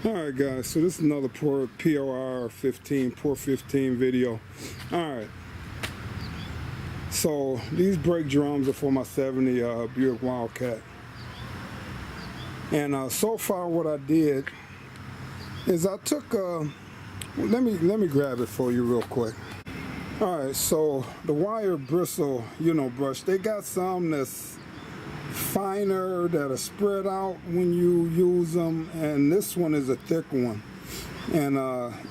Alright guys, so this is another POR15 video. Alright, so these brake drums are for my 70 Buick Wildcat. And so far what I did is I took, let me grab it for you real quick. Alright, so the wire bristle, brush, they got some that's finer, that are spread out when you use them, and this one is a thick one, and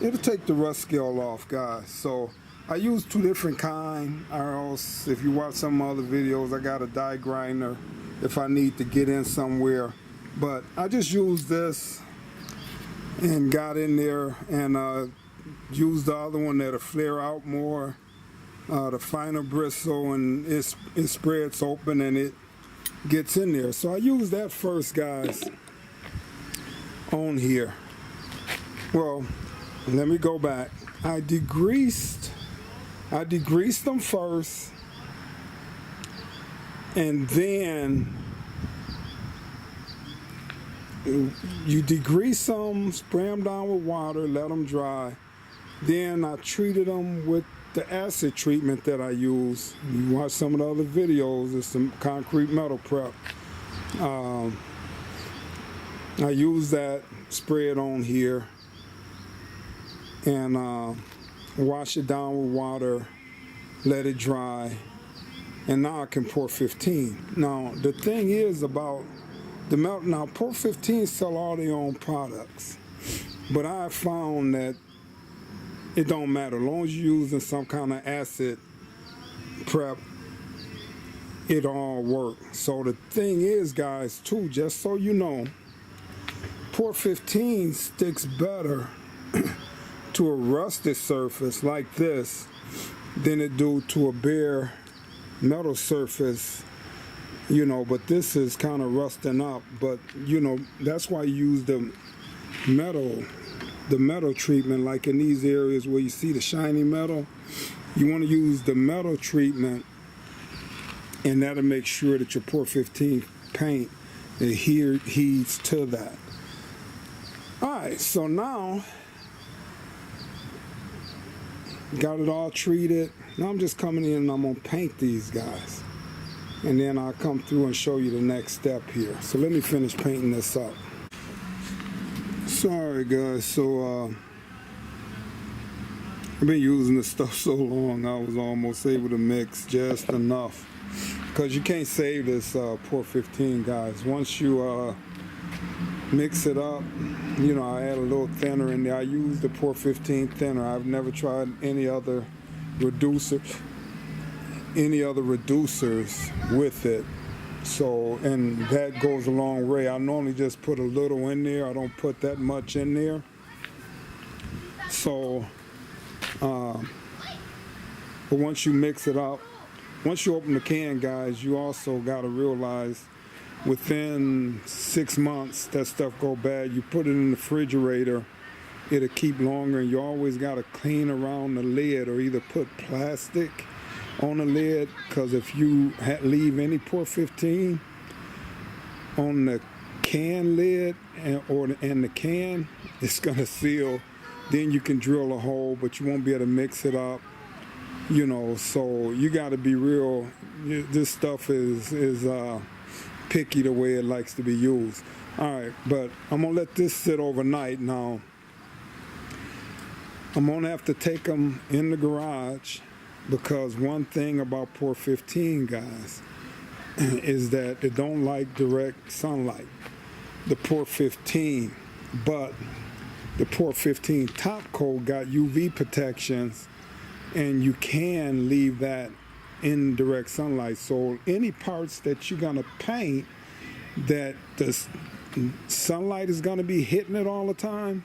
it'll take the rust scale off, guys. So I use two different kind, or else if you watch some other videos, I got a die grinder if I need to get in somewhere, but I just used this and got in there and used the other one that'll flare out more, the finer bristle, and it spreads open and it gets in there. So I use that first, guys, on here. Well, let me go back. I degreased them first, and then you degrease them, spray them down with water, let them dry. Then I treated them with the acid treatment that I use. You watch some of the other videos, it's some concrete metal prep. I use that, spray it on here, and wash it down with water, let it dry, and now I can pour 15. Now the thing is about the melt, now POR15 sell all their own products, but I found that it don't matter, as long as you're using some kind of acid prep, it all works. So the thing is, guys, too, just so you know, POR15 sticks better to a rusted surface like this than it do to a bare metal surface, but this is kind of rusting up, but that's why you use the metal treatment, like in these areas where you see the shiny metal. You want to use the metal treatment, and that'll make sure that your POR15 paint adheres to that. Alright, so now got it all treated. Now I'm just coming in and I'm going to paint these guys, and then I'll come through and show you the next step here. So let me finish painting this up. Sorry guys, so I've been using this stuff so long, I was almost able to mix just enough, because you can't save this POR15, guys. Once you mix it up, I add a little thinner in there. I use the POR15 thinner. I've never tried any other reducers with it. So, and that goes a long way. I normally just put a little in there. I don't put that much in there. So, but once you mix it up, once you open the can, guys, you also got to realize within 6 months that stuff go bad. You put it in the refrigerator, it'll keep longer, and you always got to clean around the lid or either put plastic on the lid, because if you leave any POR15 on the can lid and the can, it's gonna seal. Then you can drill a hole, but you won't be able to mix it up. So you got to be real. This stuff is picky the way it likes to be used. All right, but I'm gonna let this sit overnight. Now I'm gonna have to take them in the garage, because one thing about POR15, guys, is that it don't like direct sunlight, the POR15, but the POR15 top coat got UV protections, and you can leave that in direct sunlight. So any parts that you're gonna paint that the sunlight is gonna be hitting it all the time,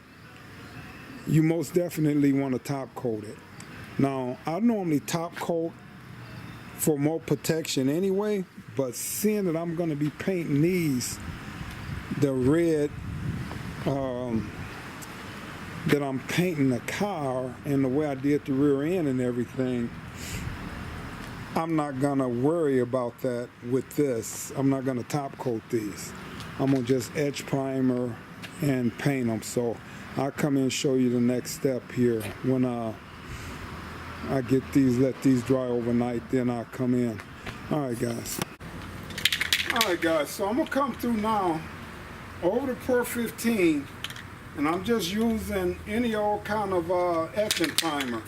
you most definitely want to top coat it. Now, I normally top coat for more protection anyway, but seeing that I'm going to be painting these, the red that I'm painting the car, and the way I did the rear end and everything, I'm not going to worry about that with this. I'm not going to top coat these. I'm going to just etch primer and paint them. So I'll come in and show you the next step here. When I get these, let these dry overnight, then I'll come in. All right, guys. All right, guys, so I'm gonna come through now over the POR15, and I'm just using any old kind of etching primer.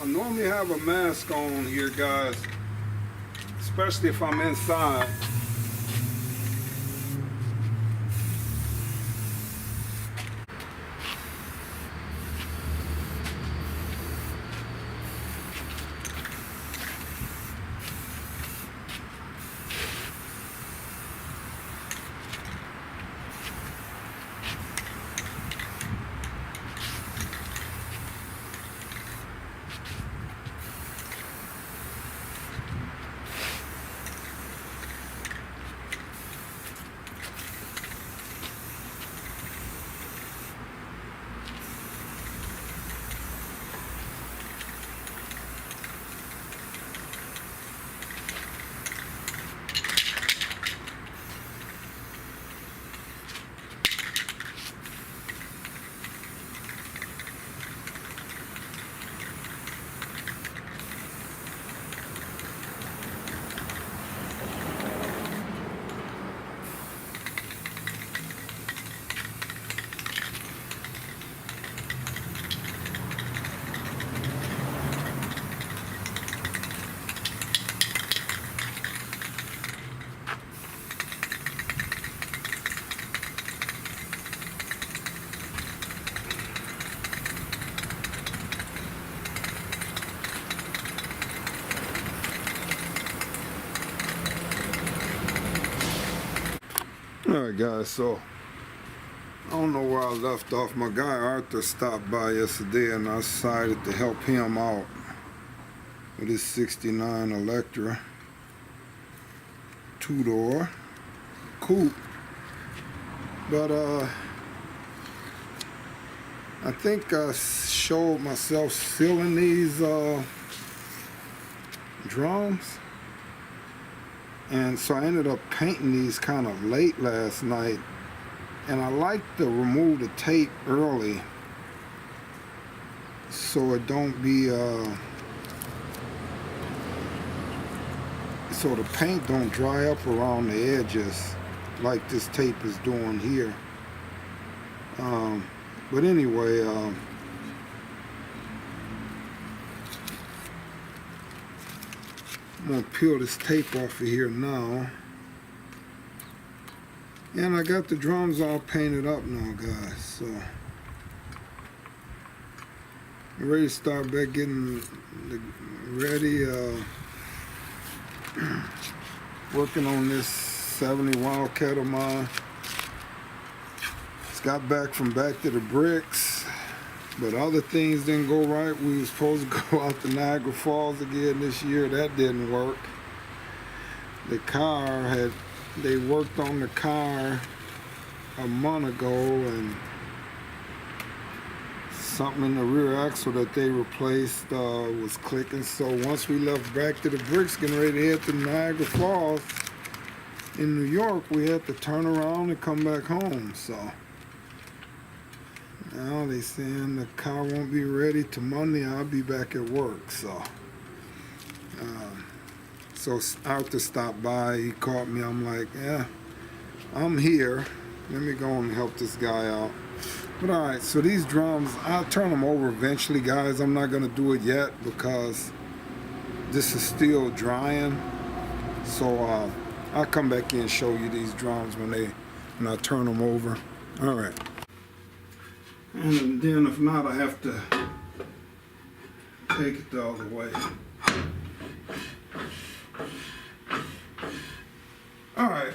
I normally have a mask on here, guys, especially if I'm inside. Alright, guys, so I don't know where I left off. My guy Arthur stopped by yesterday and I decided to help him out with his 69 Electra 2-door coupe. But I think I showed myself sealing these drums. And so I ended up painting these kind of late last night, and I like to remove the tape early so it don't be so the paint don't dry up around the edges like this tape is doing here. But anyway, I'm gonna peel this tape off of here now. And I got the drums all painted up now, guys. So I'm ready to start back getting ready, working on this 70 Wildcat of mine. Just got back from Back to the Bricks, but other things didn't go right. We were supposed to go out to Niagara Falls again this year. That didn't work. The car they worked on the car a month ago, and something in the rear axle that they replaced was clicking. So once we left Back to the Bricks, getting ready to head to Niagara Falls in New York, we had to turn around and come back home. So now they saying the car won't be ready till Monday. I'll be back at work. So Arthur stopped by. He called me. I'm like, yeah, I'm here. Let me go and help this guy out. But all right, so these drums, I'll turn them over eventually, guys. I'm not gonna do it yet because this is still drying. So I'll come back in and show you these drums when I turn them over. All right. And then if not, I have to take it the other way. All right.